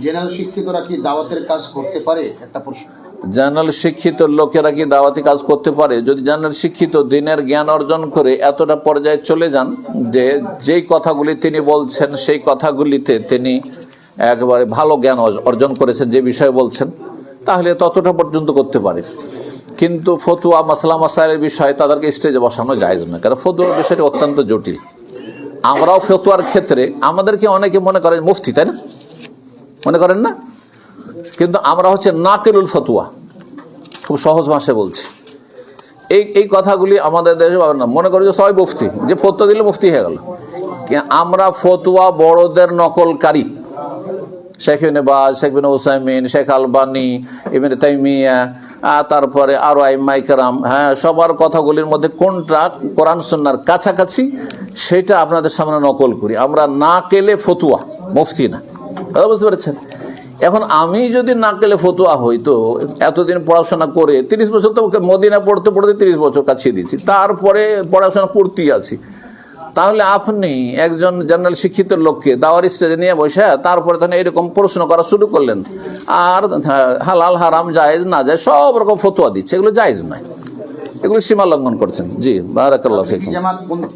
General শিক্ষিতরা কি দাওয়াতের কাজ করতে পারে, একটা প্রশ্ন। জেনারেল শিক্ষিত লোকেরা কি দাওয়াতি কাজ করতে পারে? যদি জেনারেল শিক্ষিত দিনের জ্ঞান অর্জন করে এতটা পর্যায়ে চলে যান যে যেই কথাগুলি তিনি বলছেন সেই কথাগুলিতে তিনি একেবারে ভালো জ্ঞান অর্জন করেছেন যে বিষয়ে বলছেন, তাহলে ততটা পর্যন্ত করতে পারে। কিন্তু ফতুয়া মাসলা মাসাইলের বিষয়ে তাদেরকে স্টেজে বসানো যায় না, কারণ ফতুয়ার বিষয়টি অত্যন্ত জটিল। আমরাও ফতুয়ার ক্ষেত্রে আমাদেরকে অনেকে মনে করেন মুফতি, তাই না? মনে করেন না? কিন্তু আমরা হচ্ছে নাকিলুল ফতুয়া, খুব সহজ ভাষায় বলছি। এই কথাগুলি আমাদের দেশে পাবেন না। মনে করি যে সবাই মুফতি, যে ফতুয়া দিলে মুফতি হয়ে গেল। আমরা ফতুয়া বড়দের নকলকারী, শেখ ইবনে বাজ, শেখ বিন উসাইমিন, শেখ আলবানী, ইবনে তাইমিয়া, তারপরে আরো আইম্মায়ে কেরাম, হ্যাঁ, সবার কথাগুলির মধ্যে কোনটা কোরআন সুন্নাহর কাছাকাছি সেটা আপনাদের সামনে নকল করি। আমরা নাকেলে ফতুয়া, মুফতি না। কথা বুঝতে পেরেছেন? এখন আমি যদি নাকেলে ফতুয়া হই, তো এতদিন পড়াশোনা করে 30 বছর তো মদিনা পড়তে পড়তে 30 বছর কাছিয়ে দিয়েছি, তারপরে পড়াশোনা করতেই আছি। তাহলে আপনি একজন জেনারেল শিক্ষিত লোককে দাওয়ার স্টেজে নিয়ে বসে তারপরে তখন এরকম প্রশ্ন করা শুরু করলেন, আর হালাল হারাম জায়েজ না জায়েজ সব রকম ফতুয়া দিচ্ছে, এগুলো জায়েজ নয়, এগুলো সীমা লঙ্ঘন করছেন। জি, বারাকাল্লাহু ফিকুম।